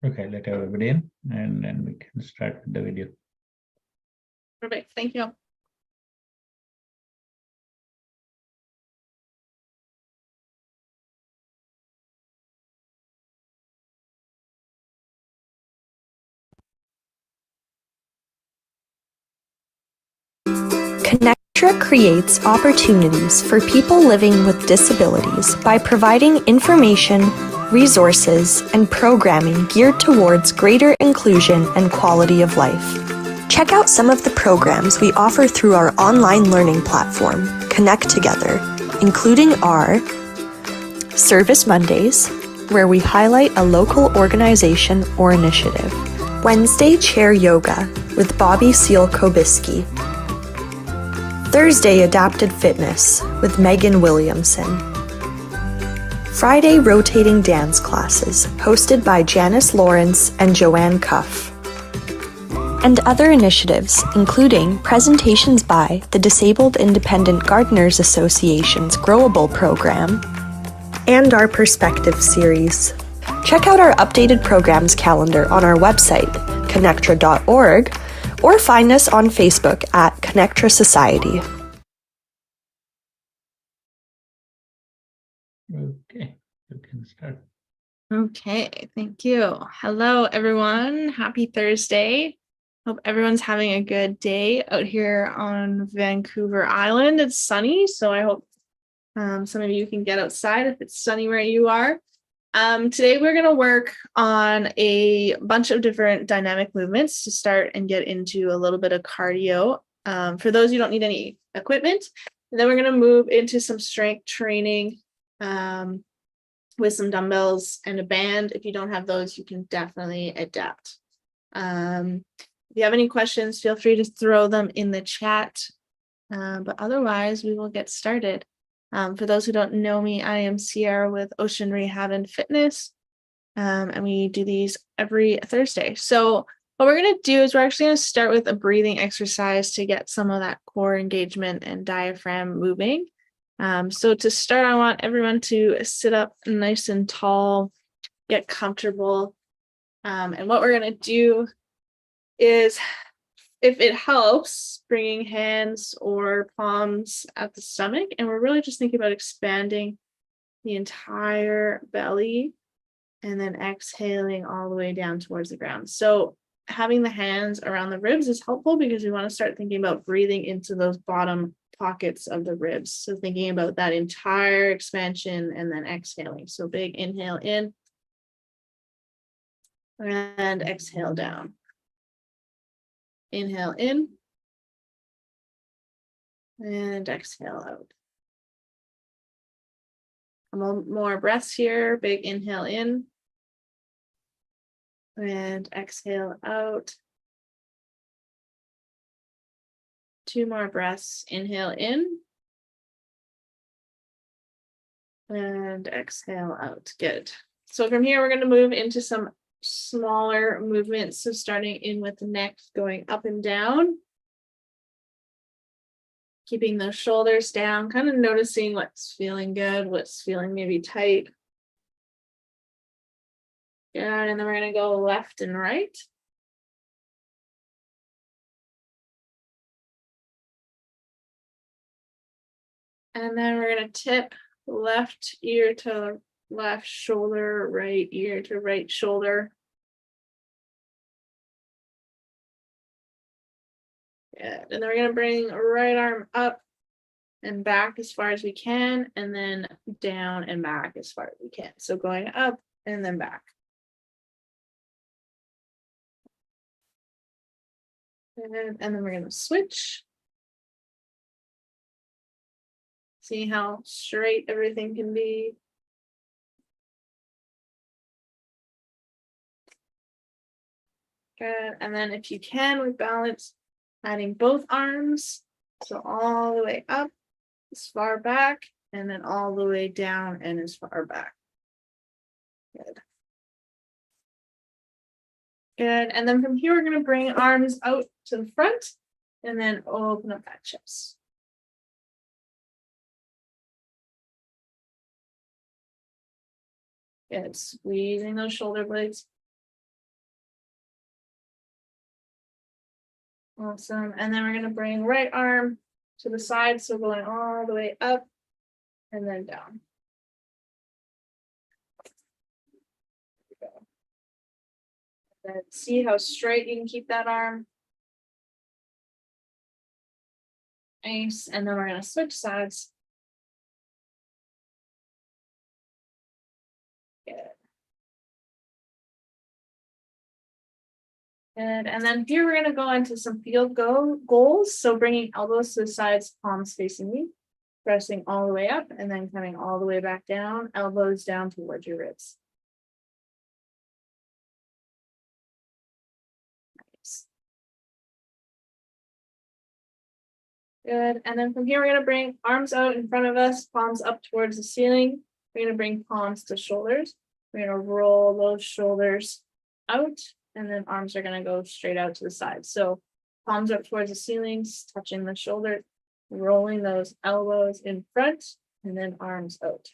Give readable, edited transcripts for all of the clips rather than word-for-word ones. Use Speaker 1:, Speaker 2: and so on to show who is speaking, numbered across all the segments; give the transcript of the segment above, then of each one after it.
Speaker 1: Okay, let everybody in and then we can start with the video.
Speaker 2: Perfect. Thank you.
Speaker 3: ConnecTogether creates opportunities for people living with disabilities by providing information, resources, and programming geared towards greater inclusion and quality of life. Check out some of the programs we offer through our online learning platform, ConnecTogether, including our Service Mondays, where we highlight a local organization or initiative, Wednesday Chair Yoga with Bobby Seal-Kobiski, Thursday Adapted Fitness with Megan Williamson, Friday Rotating Dance Classes hosted by Janice Lawrence and Joanne Cuff, and other initiatives including presentations by the Disabled Independent Gardeners Association's Growable program and our Perspective series. Check out our updated programs calendar on our website, connectra.org, or find us on Facebook at ConnecTogether Society.
Speaker 1: Okay, you can start.
Speaker 2: Okay, thank you. Hello, everyone. Happy Thursday. Hope everyone's having a good day out here on Vancouver Island. It's sunny, so I hope some of you can get outside if it's sunny where you are. Today we're going to work on a bunch of different dynamic movements to start and get into a little bit of cardio. For those, you don't need any equipment. And then we're going to move into some strength training with some dumbbells and a band. If you don't have those, you can definitely adapt. If you have any questions, feel free to throw them in the chat. But otherwise, we will get started. For those who don't know me, I am Sierra with Ocean Rehab and Fitness, and we do these every Thursday. So what we're going to do is we're actually going to start with a breathing exercise to get some of that core engagement and diaphragm moving. So to start, I want everyone to sit up nice and tall, get comfortable. And what we're going to do is, if it helps, bringing hands or palms at the stomach. And we're really just thinking about expanding the entire belly and then exhaling all the way down towards the ground. So having the hands around the ribs is helpful because we want to start thinking about breathing into those bottom pockets of the ribs. So thinking about that entire expansion and then exhaling. So big inhale in and exhale down. Inhale in and exhale out. A more breaths here. Big inhale in and exhale out. 2 more breaths. Inhale in and exhale out. Good. So from here, we're going to move into some smaller movements. So starting in with the neck, going up and down. Keeping those shoulders down, kind of noticing what's feeling good, what's feeling maybe tight. Good, and then we're going to go left and right. And then we're going to tip left ear to left shoulder, right ear to right shoulder. Good. And then we're going to bring right arm up and back as far as we can, and then down and back as far as we can. So going up and then back. And then we're going to switch. See how straight everything can be. Good. And then if you can, with balance, adding both arms. So all the way up, as far back, and then all the way down and as far back. Good. Good. And then from here, we're going to bring arms out to the front and then open up that chest. Good. Squeezing those shoulder blades. Awesome. And then we're going to bring right arm to the side. So going all the way up and then down. Then see how straight you can keep that arm. Nice. And then we're going to switch sides. Good. Good. And then here we're going to go into some field goals. So bringing elbows to the sides, palms facing me, pressing all the way up and then coming all the way back down, elbows down towards your ribs. Nice. Good. And then from here, we're going to bring arms out in front of us, palms up towards the ceiling. We're going to bring palms to shoulders. We're going to roll those shoulders out, and then arms are going to go straight out to the side. So palms up towards the ceilings, touching the shoulder, rolling those elbows in front, and then arms out.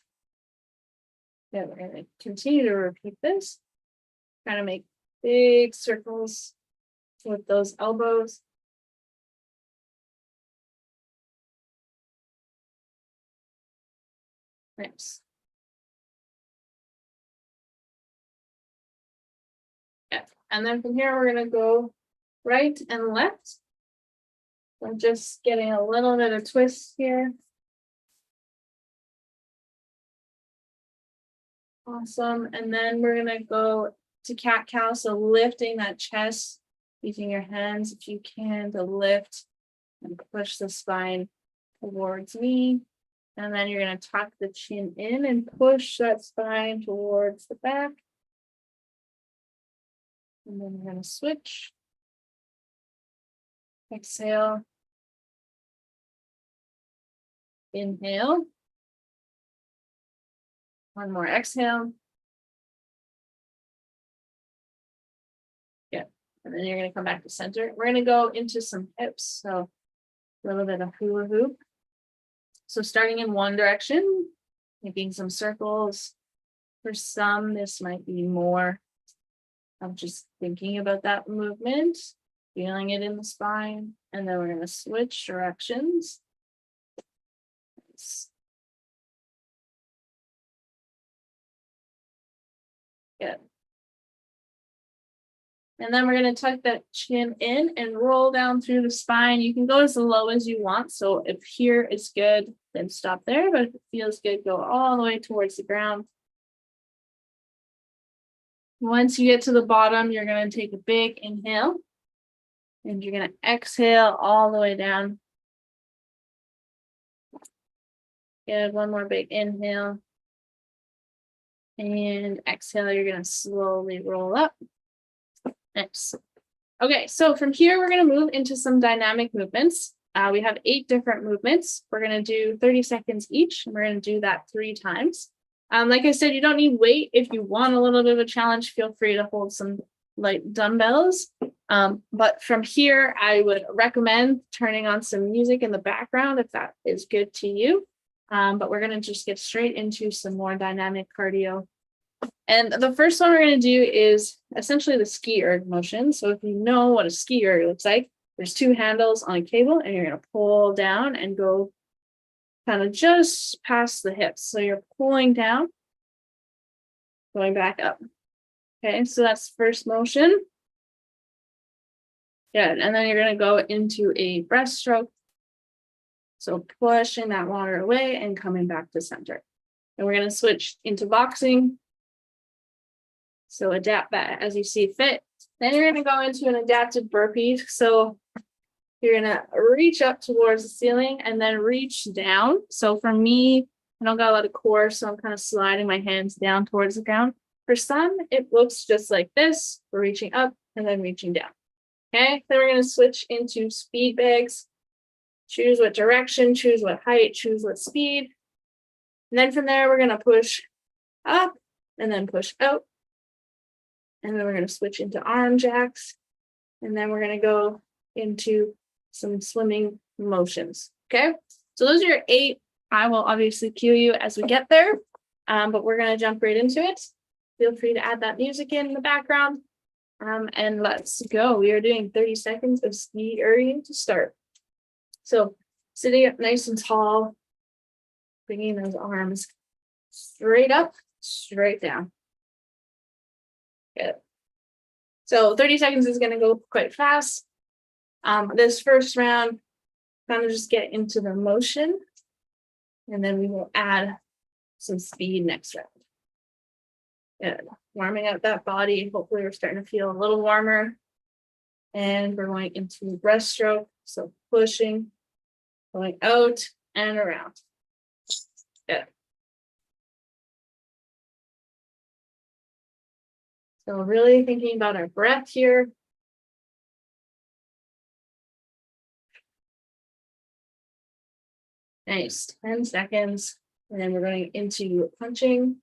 Speaker 2: Yeah, we're going to continue to repeat this. Kind of make big circles with those elbows. Nice. Yeah, and then from here, we're going to go right and left. I'm just getting a little bit of twist here. Awesome. And then we're going to go to cat-cow. So lifting that chest, using your hands if you can to lift and push the spine towards me. And then you're going to tuck the chin in and push that spine towards the back. And then we're going to switch. Exhale. Inhale. One more exhale. Yeah. And then you're going to come back to center. We're going to go into some hips. So a little bit of hula hoop. So starting in one direction, making some circles. For some, this might be more of just thinking about that movement, feeling it in the spine, and then we're going to switch directions. Nice. Good. And then we're going to tuck that chin in and roll down through the spine. You can go as low as you want. So if here is good, then stop there. But if it feels good, go all the way towards the ground. Once you get to the bottom, you're going to take a big inhale. And you're going to exhale all the way down. Good. One more big inhale. And exhale, you're going to slowly roll up. Nice. Okay, so from here, we're going to move into some dynamic movements. We have 8 different movements. We're going to do 30 seconds each, and we're going to do that 3 times. Like I said, you don't need weight. If you want a little bit of a challenge, feel free to hold some light dumbbells. But from here, I would recommend turning on some music in the background if that is good to you. But we're going to just get straight into some more dynamic cardio. And the first one we're going to do is essentially the ski erg motion. So if you know what a ski erg looks like, there's 2 handles on a cable, and you're going to pull down and go kind of just past the hips. So you're pulling down, going back up. Okay, so that's first motion. Good. And then you're going to go into a breaststroke. So pushing that water away and coming back to center. And we're going to switch into boxing. So adapt that as you see fit. Then you're going to go into an adapted burpee. So you're going to reach up towards the ceiling and then reach down. So for me, I don't got a lot of core, so I'm kind of sliding my hands down towards the ground. For some, it looks just like this. We're reaching up and then reaching down. Okay, then we're going to switch into speed bags. Choose what direction, choose what height, choose what speed. And then from there, we're going to push up and then push out. And then we're going to switch into arm jacks. And then we're going to go into some swimming motions. Okay, so those are your 8. I will obviously cue you as we get there, but we're going to jump right into it. Feel free to add that music in the background. And let's go. We are doing 30 seconds of speed erging to start. So sitting up nice and tall, bringing those arms straight up, straight down. Good. So 30 seconds is going to go quite fast. This first round, kind of just get into the motion, and then we will add some speed next round. Good. Warming up that body. Hopefully we're starting to feel a little warmer. And we're going into breaststroke. So pushing, going out and around. Good. So really thinking about our breath here. Nice, 10 seconds. And then we're going into punching.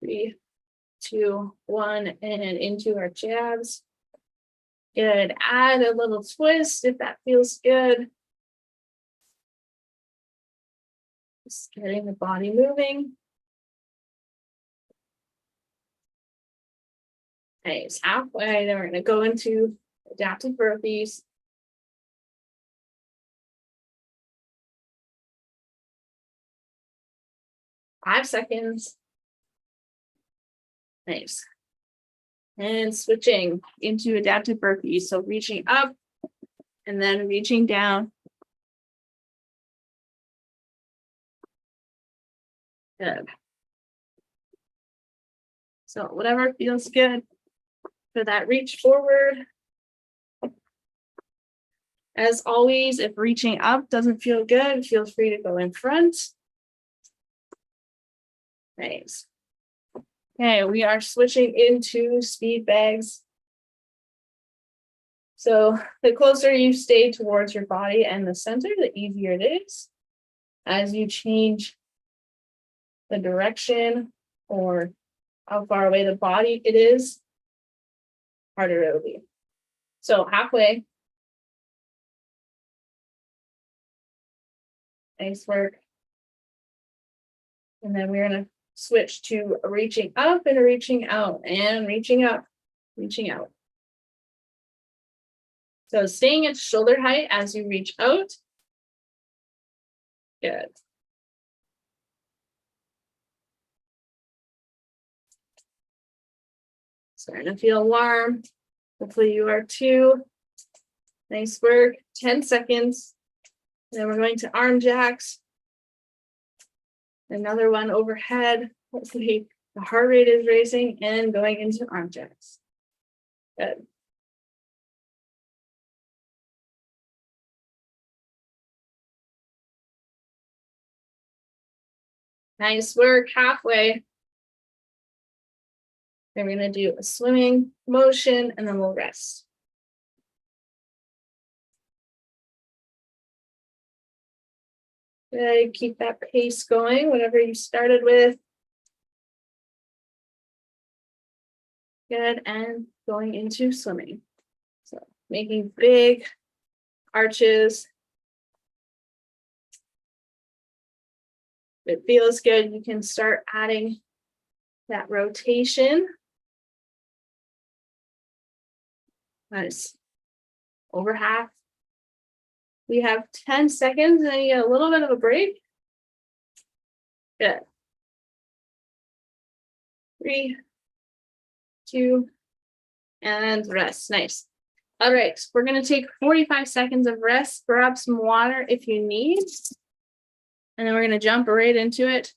Speaker 2: 3, 2, 1, and into our jabs. Good. Add a little twist if that feels good. Just getting the body moving. Nice. Halfway. Then we're going to go into adaptive burpees. Five seconds. Nice. And switching into adaptive burpees. So reaching up and then reaching down. Good. So whatever feels good for that reach forward. As always, if reaching up doesn't feel good, feel free to go in front. Nice. Okay, we are switching into speed bags. So the closer you stay towards your body and the center, the easier it is. As you change the direction or how far away the body it is, harder it will be. So halfway. Nice work. And then we're going to switch to reaching up and reaching out and reaching up, reaching out. So staying at shoulder height as you reach out. Good. Starting to feel warm. Hopefully you are too. Nice work. 10 seconds. Then we're going to arm jacks. Another one overhead. Hopefully the heart rate is racing and going into arm jacks. Good. Nice work. Halfway. Then we're going to do a swimming motion and then we'll rest. Good. Keep that pace going, whatever you started with. Good. And going into swimming. So making big arches. If it feels good, you can start adding that rotation. Nice. Over half. We have 10 seconds and you get a little bit of a break. Good. 3, 2, and rest. Nice. All right, we're going to take 45 seconds of rest. Grab some water if you need. And then we're going to jump right into it.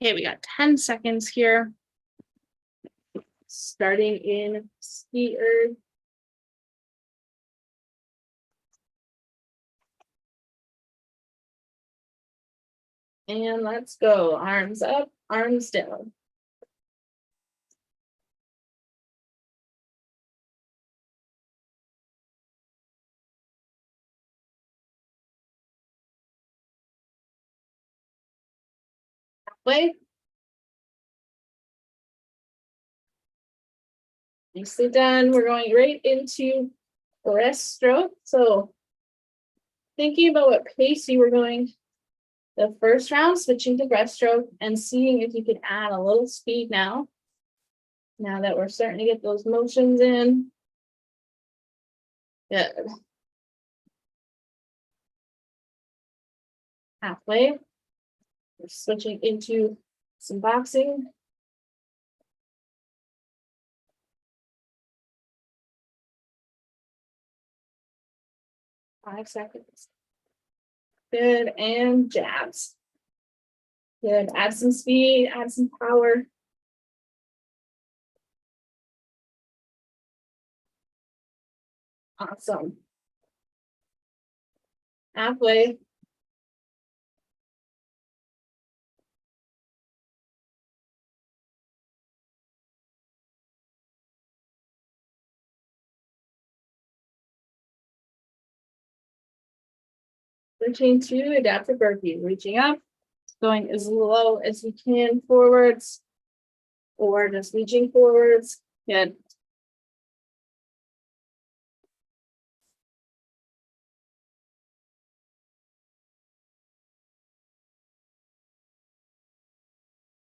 Speaker 2: Okay, we got 10 seconds here. Starting in ski erg. And let's go. Arms up, arms down. halfway. Nicely done. We're going right into breaststroke. So thinking about what pace you were going the first round, switching to breaststroke and seeing if you could add a little speed now. Now that we're starting to get those motions in. Good. Halfway. We're switching into some boxing. Five seconds. Good, and jabs. Good, add some speed, add some power. Awesome. Halfway. Switching to adaptive burpee, reaching up, going as low as you can forwards, or just reaching forwards. Good.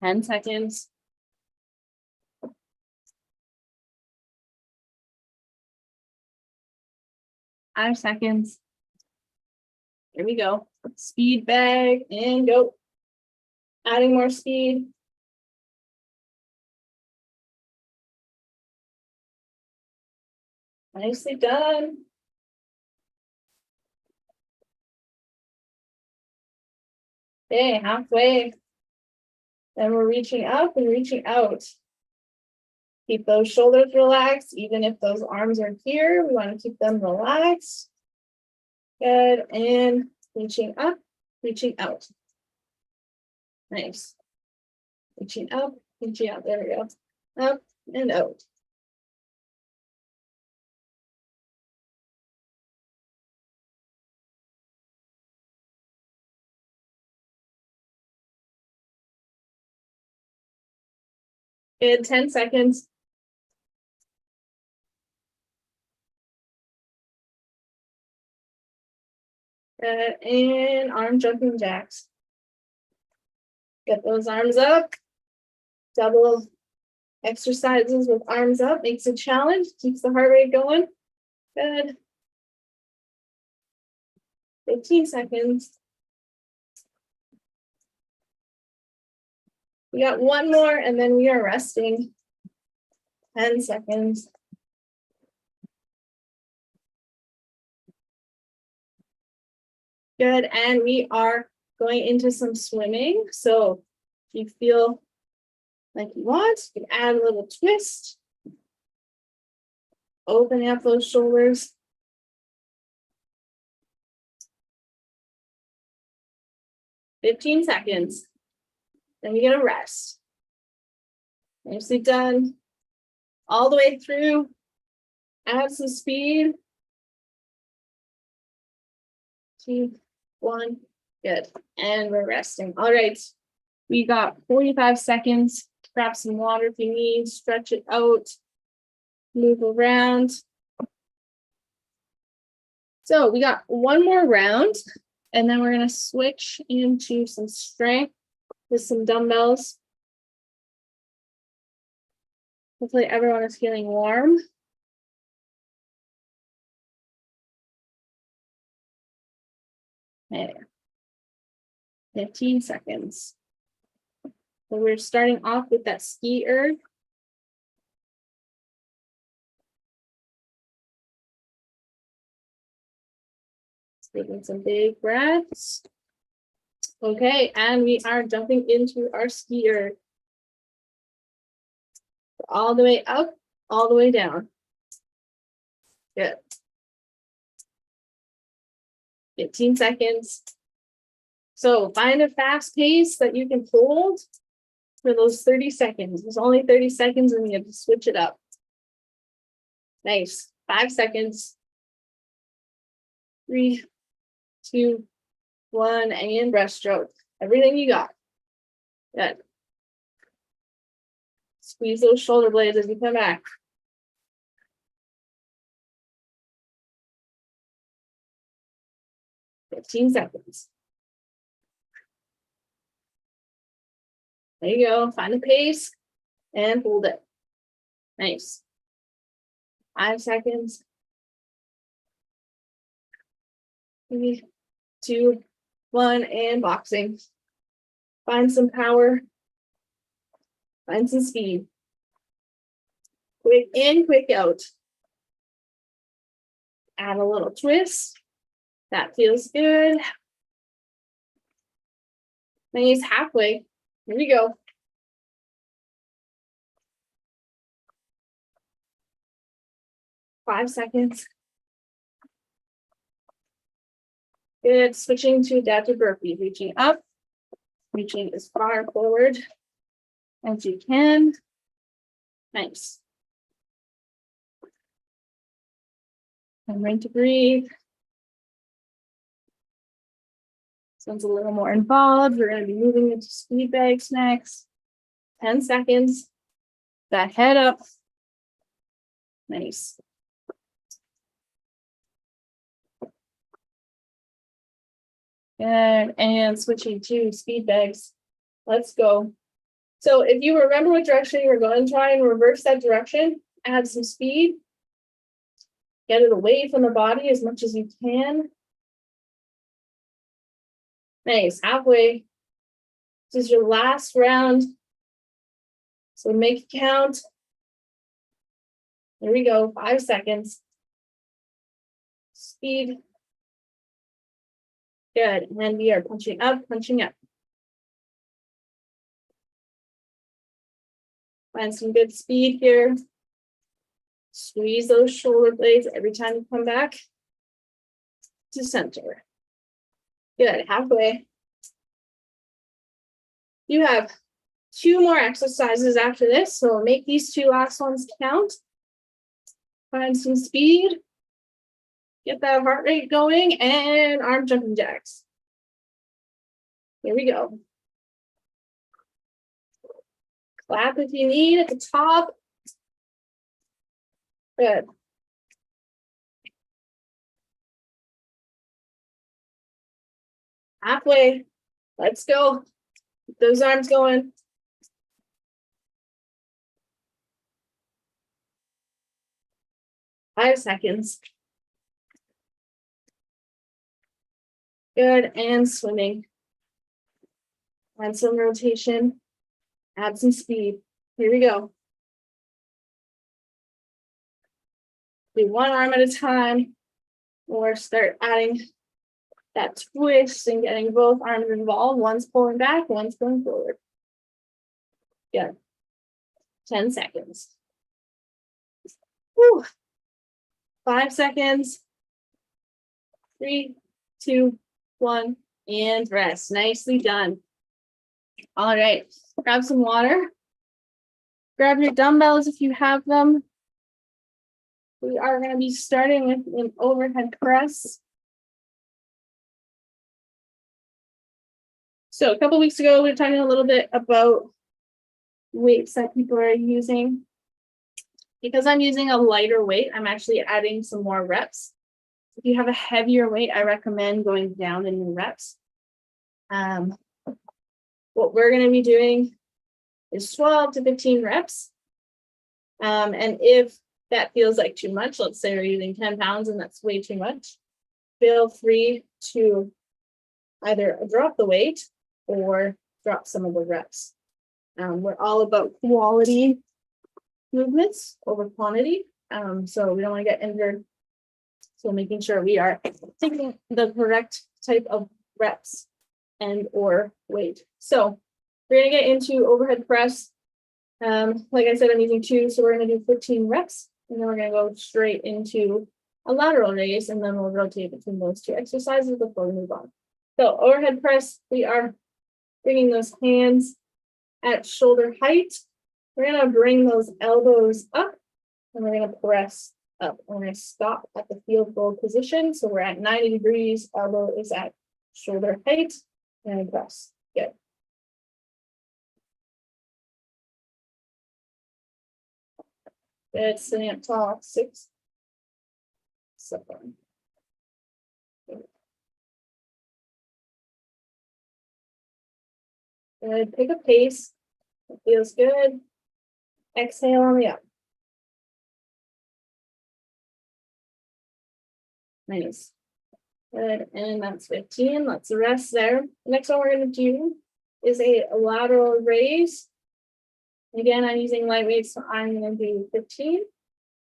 Speaker 2: Ten seconds. Five seconds. Here we go. Speed bag and go. Adding more speed. Nicely done. Okay, halfway. Then we're reaching up and reaching out. Keep those shoulders relaxed, even if those arms are here. We want to keep them relaxed. Good, and reaching up, reaching out. Nice. Reaching up, reaching out. There we go. Up and out. Good, 10 seconds. Good, and arm jumping jacks. Get those arms up. Double exercises with arms up makes a challenge, keeps the heart rate going. Good. 15 seconds. We got one more and then we are resting. 10 seconds. Good, and we are going into some swimming. So if you feel like you want, you can add a little twist. Opening up those shoulders. "15 seconds. Then we get a rest. Nicely done. All the way through. Add some speed. 2, 1. Good. And we're resting. All right. We got 45 seconds. Grab some water if you need. Stretch it out. Move around. So we got one more round. And then we're going to switch into some strength with some dumbbells. Hopefully everyone is feeling warm. There. 15 seconds. So we're starting off with that ski erg. Taking some big breaths. Okay, and we are jumping into our ski erg. All the way up, all the way down. Good. 15 seconds. So find a fast pace that you can hold for those 30 seconds. It's only 30 seconds and you have to switch it up. Nice. 5 seconds. 3, 2, 1, and breaststroke. Everything you got. Good. Squeeze those shoulder blades as you come back. 15 seconds. There you go. Find the pace and hold it. Nice. 5 seconds. 3, 2, 1, and boxing. Find some power. Find some speed. Quick in, quick out. Add a little twist. That feels good. Nice, halfway. Here we go. Five seconds. Good. Switching to adaptive burpee. Reaching up. Reaching as far forward as you can. Nice. Remembering to breathe. This one's a little more involved. We're going to be moving into speed bags next. 10 seconds. That head up. Nice. Good. And switching to speed bags. Let's go. So if you remember what direction you were going, try and reverse that direction. Add some speed. Get it away from the body as much as you can. Nice. Halfway. This is your last round. So make it count. There we go. 5 seconds. Speed. Good. And then we are punching up, punching up. Find some good speed here. Squeeze those shoulder blades every time you come back to center. Good. Halfway. You have 2 more exercises after this, so make these 2 last ones count. Find some speed. Get that heart rate going, and arm jumping jacks. Here we go. Clap if you need at the top. Good. Halfway. Let's go. Keep those arms going. Five seconds. Good, and swimming. Add some rotation. Add some speed. Here we go. Do one arm at a time, or start adding that twist and getting both arms involved. One's pulling back, one's going forward. Good. 10 seconds. Whew. 5 seconds. 3, 2, 1, and rest. Nicely done. All right, grab some water. Grab your dumbbells if you have them. We are going to be starting with an overhead press. So a couple weeks ago, we were talking a little bit about weights that people are using. Because I'm using a lighter weight, I'm actually adding some more reps. If you have a heavier weight, I recommend going down in your reps. What we're going to be doing is 12 to 15 reps. And if that feels like too much, let's say we're using 10 pounds and that's way too much, feel free to either drop the weight or drop some of the reps. We're all about quality movements over quantity. So we don't want to get injured. So making sure we are taking the correct type of reps and or weight. So we're going to get into overhead press. Like I said, I'm using 2, so we're going to do 15 reps, and then we're going to go straight into a lateral raise, and then we'll rotate between those 2 exercises before we move on. So overhead press, we are bringing those hands at shoulder height. We're going to bring those elbows up, and we're going to press up. We're going to stop at the field goal position. So we're at 90 degrees, elbow is at shoulder height, and press. Good. Good. Sitting up tall. 6, 7. Good. Pick a pace. It feels good. Exhale on the up. Nice. Good. And that's 15. Let's rest there. Next one we're going to do is a lateral raise. Again, I'm using light weight, so I'm going to do 15. If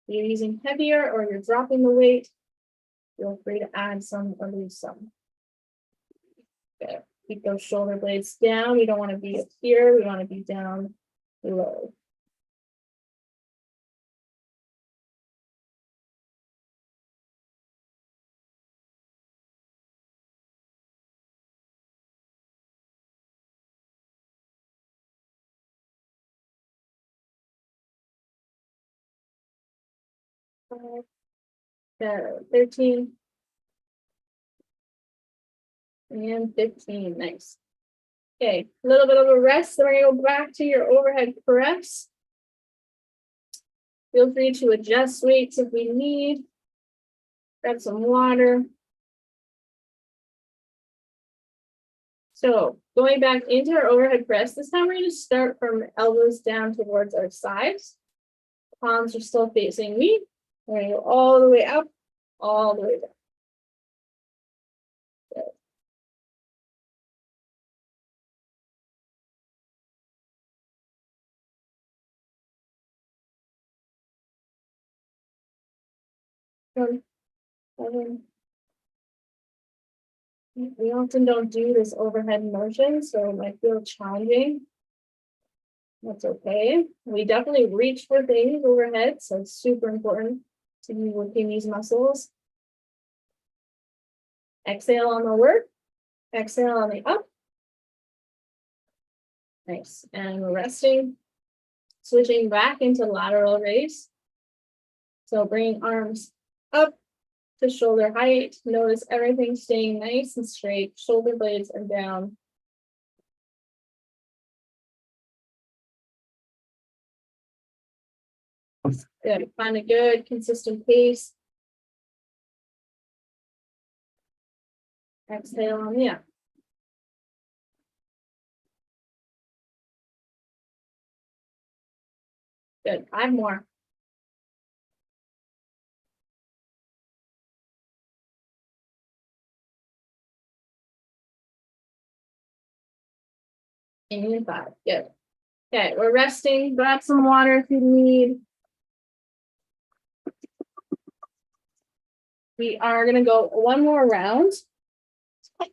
Speaker 2: you're using heavier or you're dropping the weight, feel free to add some or lose some. Good. Keep those shoulder blades down. We don't want to be up here. We want to be down below. Good. 13. And 15. Nice. Okay, a little bit of a rest. Then we're going to go back to your overhead press. Feel free to adjust weights if we need. Grab some water. So going back into our overhead press, this time we're going to start from elbows down towards our sides. Palms are still facing me. We're going to go all the way up, all the way down. Good. 7. We often don't do this overhead motion, so it might feel challenging. That's okay. We definitely reach for things overhead, so it's super important to be working these muscles. Exhale on the work. Exhale on the up. Nice. And we're resting. Switching back into lateral raise. So bringing arms up to shoulder height. Notice everything staying nice and straight. Shoulder blades are down. Good. Find a good, consistent pace. Exhale on the up. Good. 5 more. And 5. Good. Okay, we're resting. Grab some water if you need. We are going to go one more round. So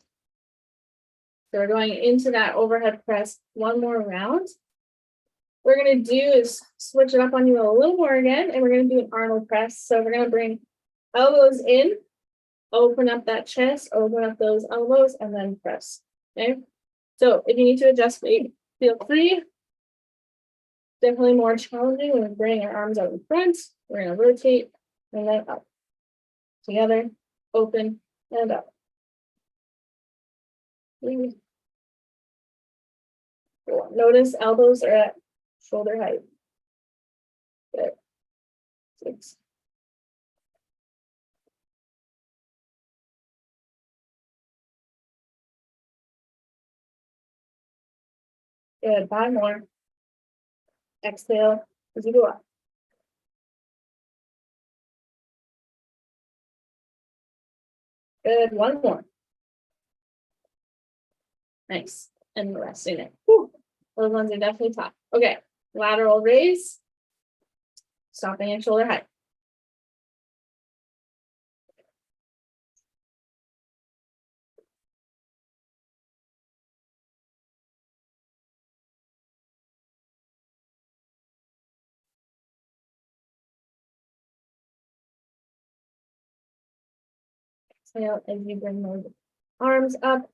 Speaker 2: we're going into that overhead press one more round. What we're going to do is switch it up on you a little more again, and we're going to do an Arnold press. So we're going to bring elbows in, open up that chest, open up those elbows, and then press. Okay. So if you need to adjust weight, feel free. Definitely more challenging when we bring our arms out in front. We're going to rotate and then up. Together, open, and up. 3, 4. Notice elbows are at shoulder height. Good. 6. Good. 5 more. Exhale as you go up. Good. 1 more. Nice. And resting it. Whew. Those ones are definitely tough. Okay. Lateral raise. Stopping at shoulder height. Exhale as you bring those arms up.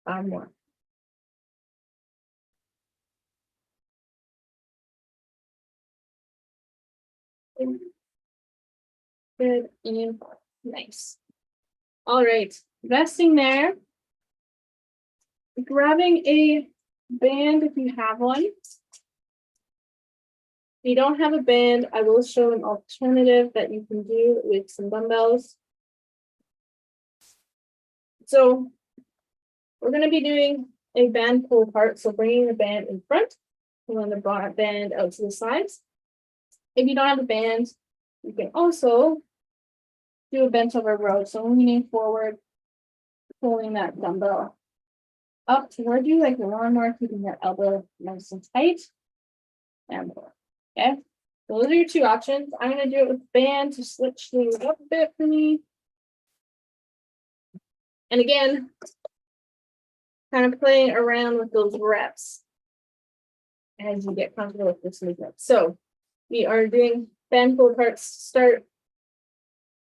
Speaker 2: 5 more. Good. And nice. All right. Resting there. Grabbing a band if you have one. If you don't have a band, I will show an alternative that you can do with some dumbbells. So we're going to be doing a band pull apart. So bringing the band in front, pulling the band out to the sides. If you don't have a band, you can also do a bent over row. So leaning forward, pulling that dumbbell up toward you like a lawnmower, keeping your elbow nice and tight. And pull. Okay. So those are your two options. I'm going to do it with the band to switch things up a bit for me. And again, kind of playing around with those reps as you get comfortable with this movement. So we are doing band pull aparts to start,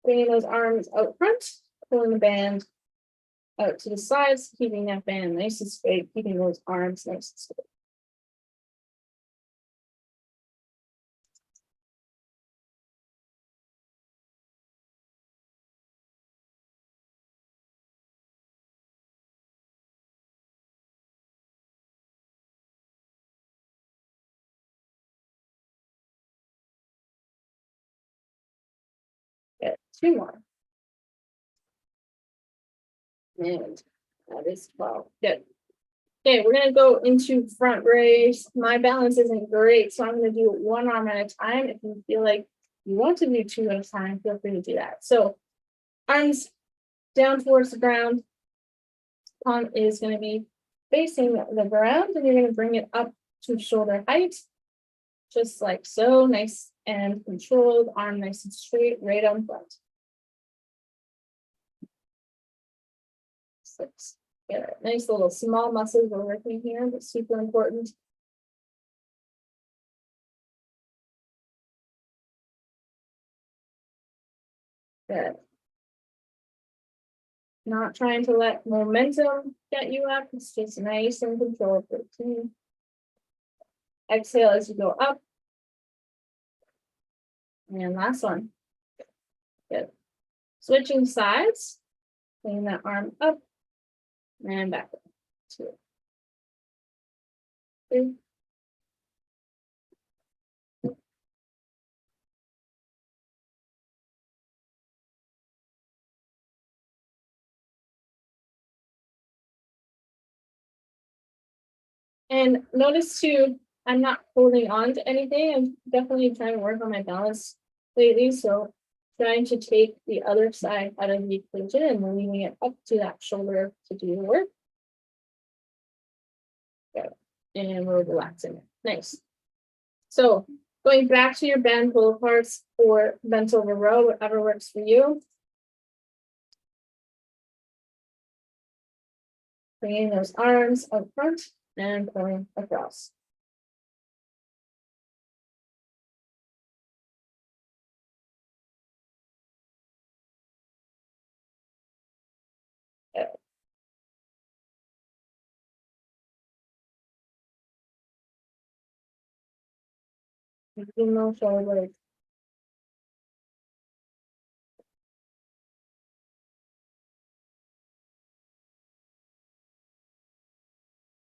Speaker 2: bringing those arms out front, pulling the band out to the sides, keeping that band nice and straight, keeping those arms nice and straight. Good. Two more. And that is 12. Good. Okay, we're gonna go into front raise. My balance isn't great, so I'm gonna do one arm at a time. If you feel like you want to do two at a time, feel free to do that. So arms down towards the ground. Palm is gonna be facing the ground, and you're gonna bring it up to shoulder height, just like so. Nice and controlled, arm nice and straight, right on front. 6. Yeah, nice little small muscles we're working here, but super important. Good. Not trying to let momentum get you up. It's just nice and controlled. 13. Exhale as you go up. And last one. Good. Switching sides. Bring that arm up and back up. 2. 3. And notice too, I'm not holding on to anything. I'm definitely trying to work on my balance lately. So trying to take the other side out of the equation and leaning it up to that shoulder to do the work. Good. And we're relaxing it. Nice. So going back to your band pull aparts or bent over row, whatever works for you. Bringing those arms up front and pulling across. Good. No shoulder.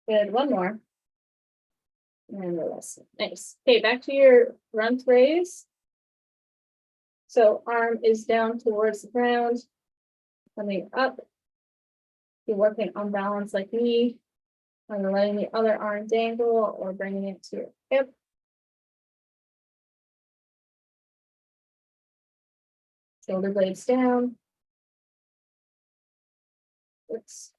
Speaker 2: Good. One more. And release. Nice. Okay, back to your front raise. So arm is down towards the ground, coming up. You're working on balance like me. Either letting the other arm dangle or bringing it to your hip. Shoulder blades down. Oops.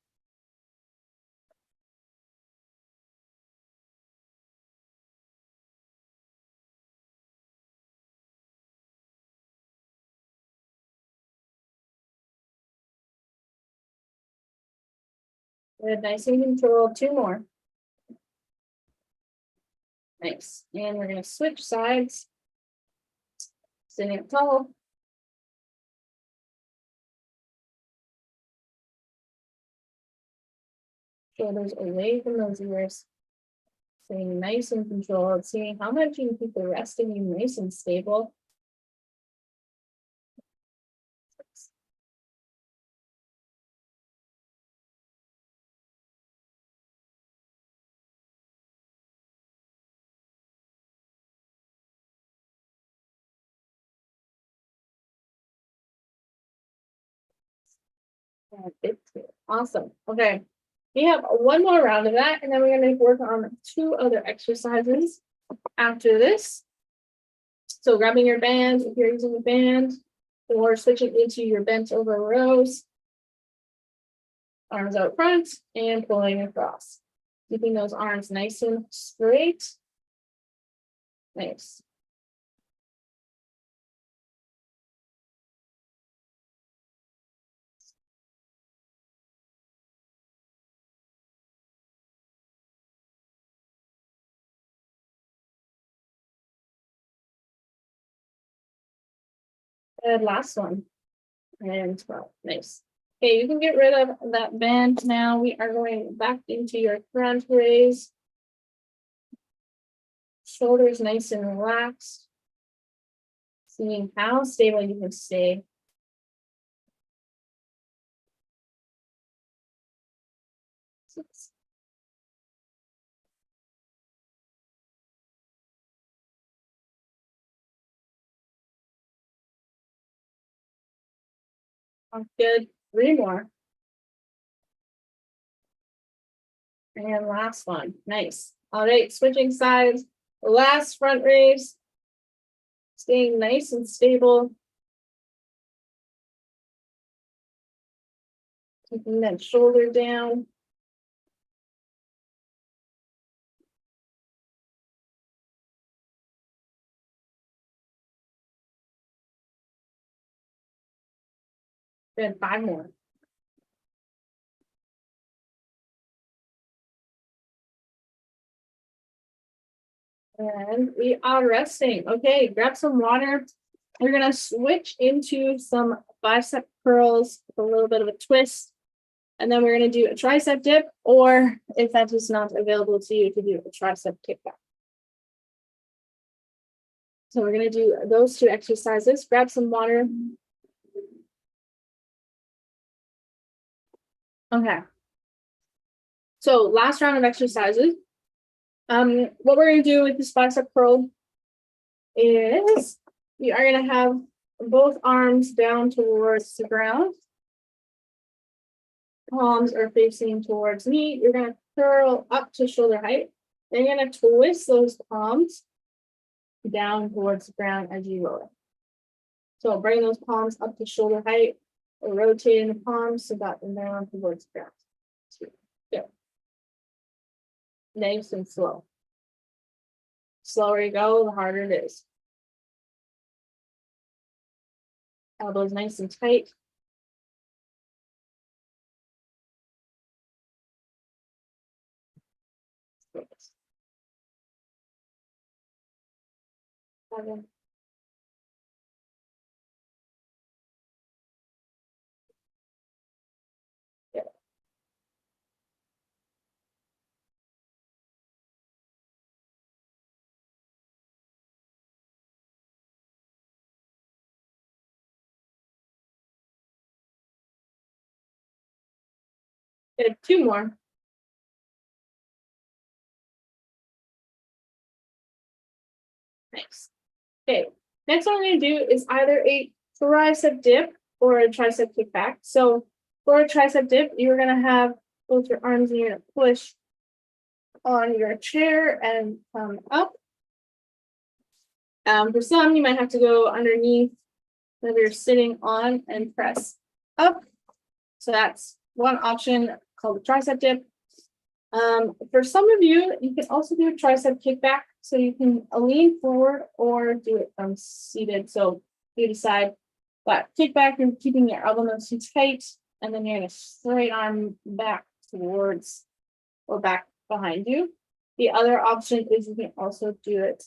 Speaker 2: Good, nice and controlled. 2 more. Nice. And we're going to switch sides. Sitting up tall. Shoulders away from those ears. Staying nice and controlled. Seeing how much you can keep the rest of you nice and stable. And 15. Awesome. Okay. We have one more round of that, and then we're going to work on 2 other exercises after this. So grabbing your band, if you're using a band, or switching into your bent over rows. Arms out front and pulling across. Keeping those arms nice and straight. Nice. And last one. And 12. Nice. Okay, you can get rid of that band now. We are going back into your front raise. Shoulders nice and relaxed. Seeing how stable you can stay. Six. Good. 3 more. And last one. Nice. All right, switching sides. Last front raise. Staying nice and stable. Keeping that shoulder down. Good. 5 more. And we are resting. Okay, grab some water. We're gonna switch into some bicep curls with a little bit of a twist. And then we're gonna do a tricep dip, or if that is not available to you, to do a tricep kickback. So we're gonna do those 2 exercises. Grab some water. Okay. So last round of exercises. What we're gonna do with this bicep curl is we are gonna have both arms down towards the ground. Palms are facing towards me. You're gonna curl up to shoulder height. Then you're gonna twist those palms down towards the ground as you roll. So bring those palms up to shoulder height, or rotating the palms so that they're down towards the ground. 2, go. Nice and slow. Slower you go, the harder it is. Elbows nice and tight. Seven. Yeah. Good. 2 more. Nice. Okay. Next one I'm going to do is either a tricep dip or a tricep kickback. So for a tricep dip, you're going to have both your arms and you're going to push on your chair and come up. For some, you might have to go underneath that you're sitting on and press up. So that's one option called a tricep dip. For some of you, you can also do a tricep kickback. So you can lean forward or do it from seated. So you decide, but kickback, you're keeping your elbow nice and tight, and then you're going to straight arm back towards or back behind you. The other option is you can also do it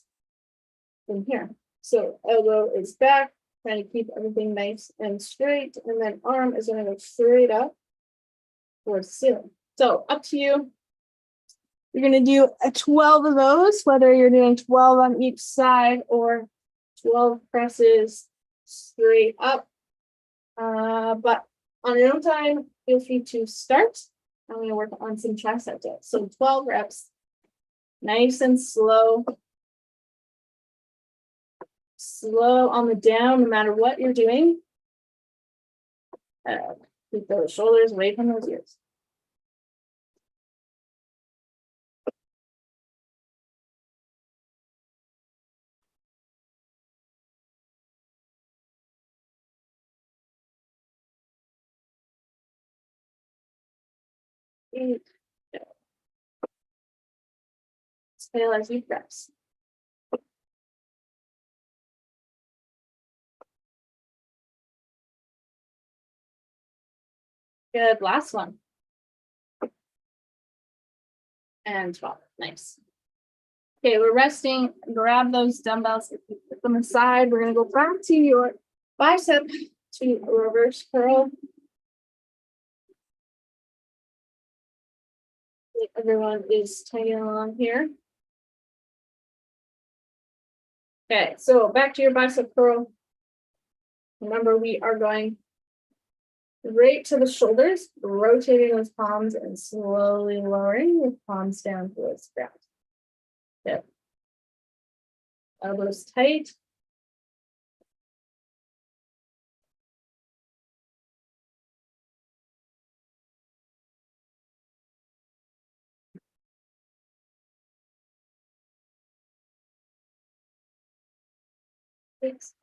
Speaker 2: from here. So elbow is back, trying to keep everything nice and straight, and then arm is going to go straight up towards the ceiling. So up to you. You're going to do a 12 of those, whether you're doing 12 on each side or 12 presses straight up. But on your own time, feel free to start. I'm going to work on some tricep dips. So 12 reps, nice and slow. Slow on the down, no matter what you're doing. Keep those shoulders away from those ears. Exhale as you press. Good, last one. And 12, nice. Okay, we're resting. Grab those dumbbells, put them aside. We're gonna go back to your bicep to reverse curl. Everyone is tagging along here. Okay, so back to your bicep curl. Remember, we are going right to the shoulders, rotating those palms and slowly lowering the palms down towards the ground. Good. Elbows tight. Thanks.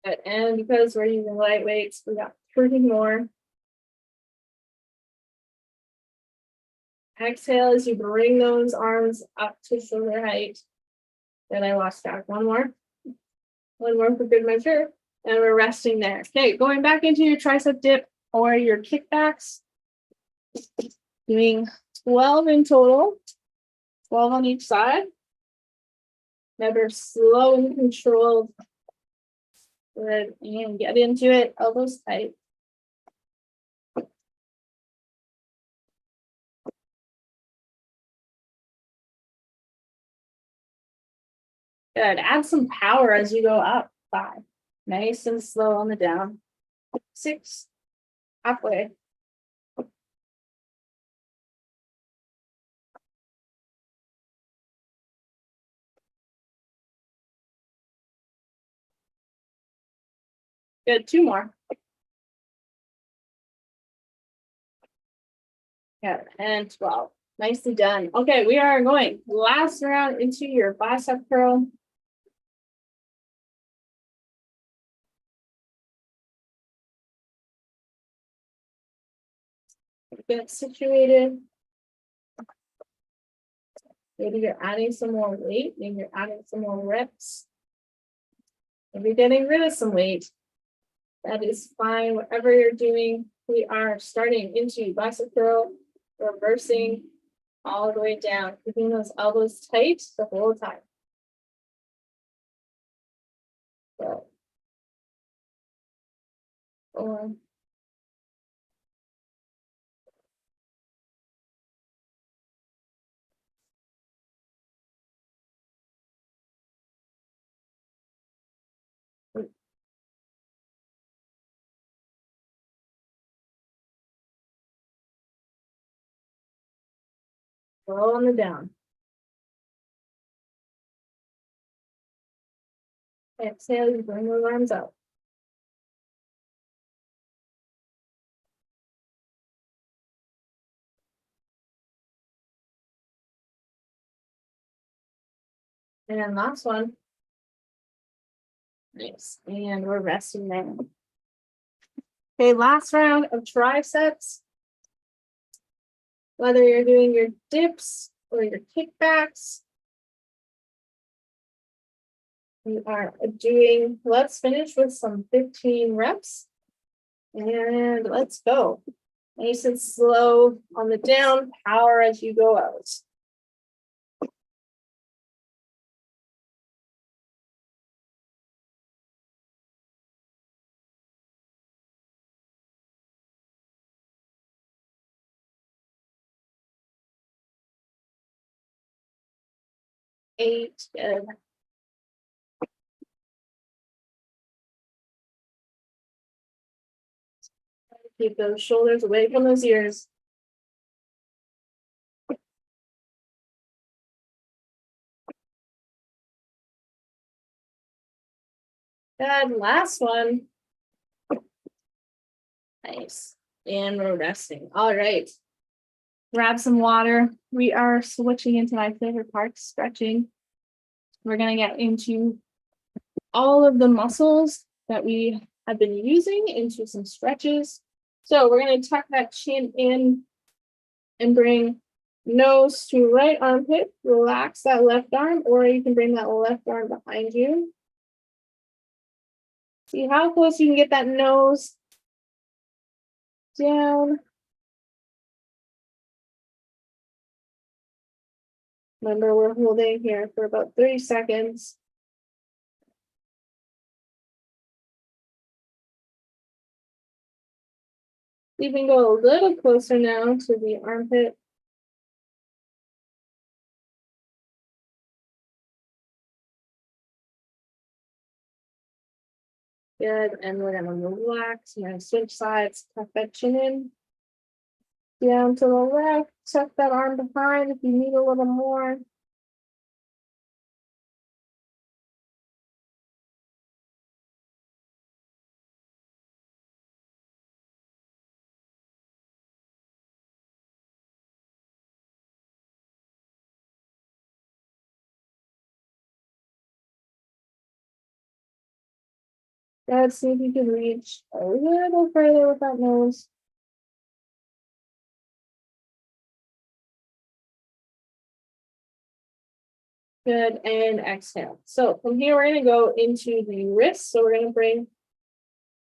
Speaker 2: Good. And because we're using light weights, we got 30 more. Exhale as you bring those arms up to shoulder height. Then I lost track. One more for good measure. And we're resting there. Okay, going back into your tricep dip or your kickbacks. Doing 12 in total, 12 on each side. Remember, slow and controlled. Good, and get into it, elbows tight. Good, add some power as you go up. 5, nice and slow on the down. 6, halfway. Good, 2 more. Good, and 12. Nicely done. Okay, we are going last round into your bicep curl. Get situated. Maybe you're adding some more weight. Maybe you're adding some more reps. Maybe you're getting rid of some weight. That is fine. Whatever you're doing, we are starting into bicep curl, reversing all the way down, keeping those elbows tight the whole time. So, 4, roll on the down. Exhale, you bring those arms up. And then last one. Nice. And we're resting there. Okay, last round of triceps. Whether you're doing your dips or your kickbacks, we are doing, let's finish with some 15 reps. And let's go. Nice and slow on the down, power as you go out. Eight, good. Keep those shoulders away from those ears. Good, last one. Nice. And we're resting. All right. Grab some water. We are switching into my favorite part, stretching. We're going to get into all of the muscles that we have been using into some stretches. So we're going to tuck that chin in and bring nose to right armpit. Relax that left arm, or you can bring that left arm behind you. See how close you can get that nose down. Remember, we're holding here for about 30 seconds. You can go a little closer now to the armpit. Good, and we're gonna relax. We're gonna switch sides, tuck that chin in. Down to the left, tuck that arm behind if you need a little more. Good, see if you can reach a little further with that nose. Good, and exhale. So from here, we're gonna go into the wrist. So we're gonna bring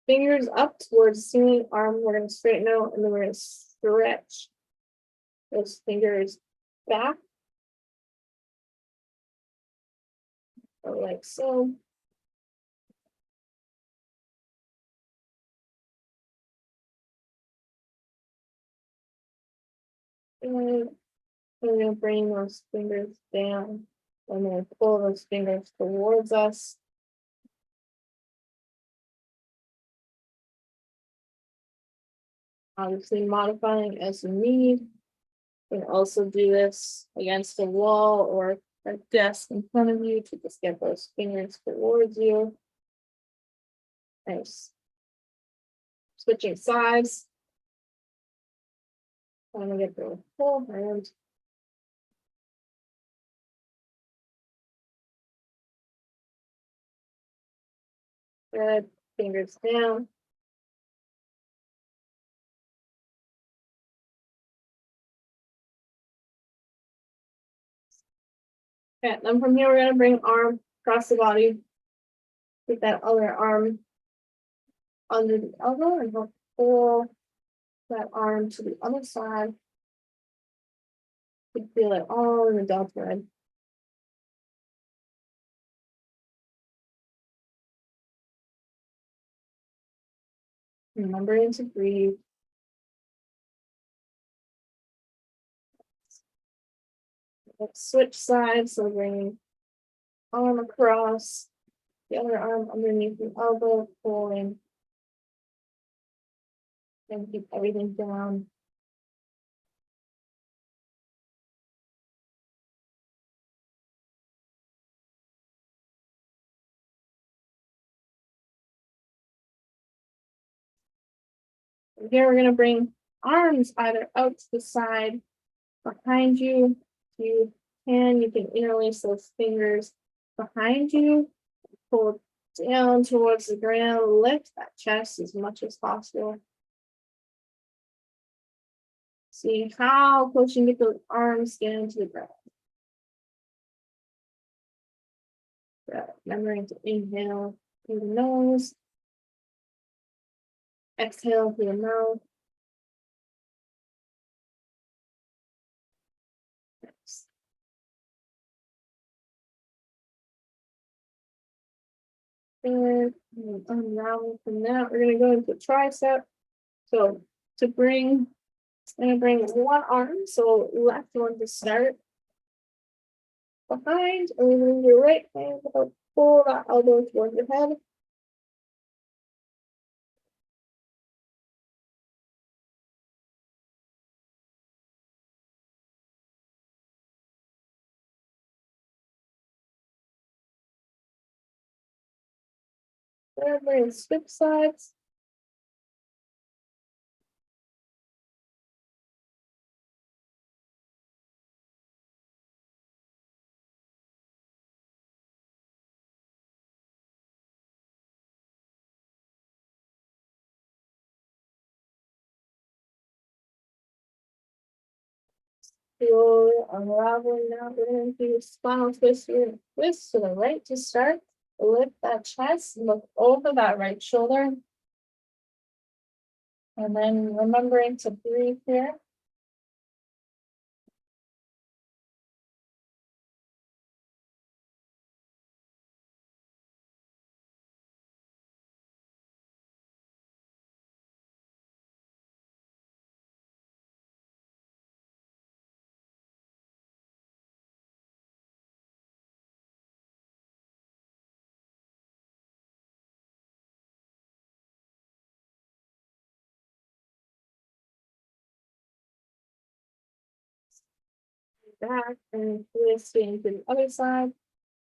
Speaker 2: fingers up towards the ceiling, arm, we're gonna straighten out, and then we're gonna stretch those fingers back. Like so. And we're gonna bring those fingers down, and then pull those fingers towards us. Obviously modifying as you need. You can also do this against a wall or a desk in front of you to just get those fingers towards you. Nice. Switching sides. Trying to get the whole hand. Good. Fingers down. Okay, then from here, we're going to bring arm across the body. Put that other arm under the elbow and help pull that arm to the other side. You can feel it all in the deltoid thread. Remembering to breathe. Let's switch sides, so bring arm across, the other arm underneath the elbow, pulling, and keep everything down. And here we're going to bring arms either out to the side, behind you. If you can interlace those fingers behind you, pull down towards the ground, lift that chest as much as possible. See how close you can get those arms down to the ground. Remembering to inhale through the nose, exhale through the mouth. And unravel from that, we're going to go into tricep. So to bring, I'm going to bring one arm, so left one to start. Behind, and then move your right hand, pull that elbow towards your head. Everybody switch sides. Slowly unraveling now. We're going to do spinal twist. We're going to twist to the right to start. Lift that chest, look over that right shoulder. And then remembering to breathe here. Back and twisting to the other side,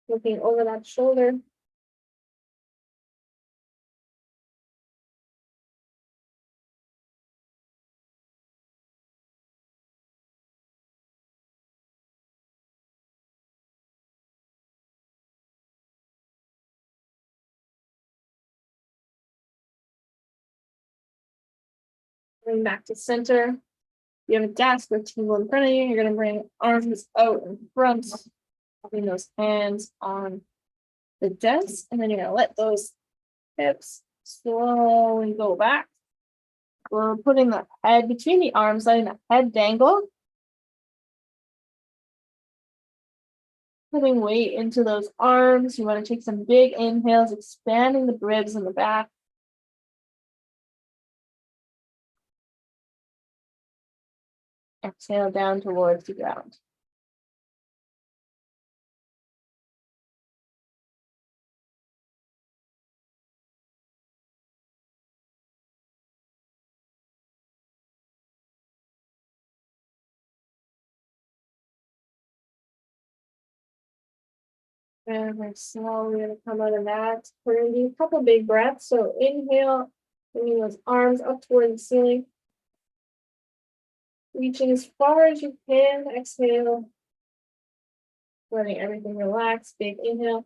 Speaker 2: looking over that shoulder. Bring back to center. You have a desk or table in front of you. You're going to bring arms out in front, having those hands on the desk, and then you're going to let those hips slowly go back. We're putting the head between the arms, letting the head dangle. Putting weight into those arms. You want to take some big inhales, expanding the ribs in the back. Exhale down towards the ground. And we're slowly going to come out of that. We're going to do a couple big breaths. So inhale, bringing those arms up toward the ceiling. Reaching as far as you can. Exhale. Letting everything relax. Big inhale.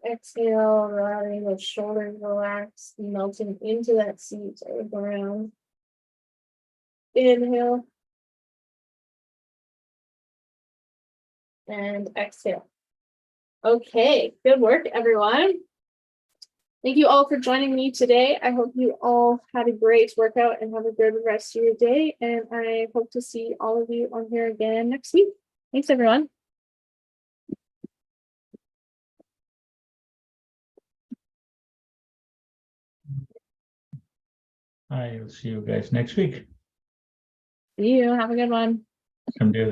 Speaker 2: Exhale, letting those shoulders relax, melting into that seat or the ground. Inhale. And exhale. Okay, good work, everyone. Thank you all for joining me today. I hope you all had a great workout and have a good rest of your day. And I hope to see all of you on here again next week. Thanks, everyone.
Speaker 1: I will see you guys next week.
Speaker 2: See you. Have a good one.
Speaker 1: Thank you.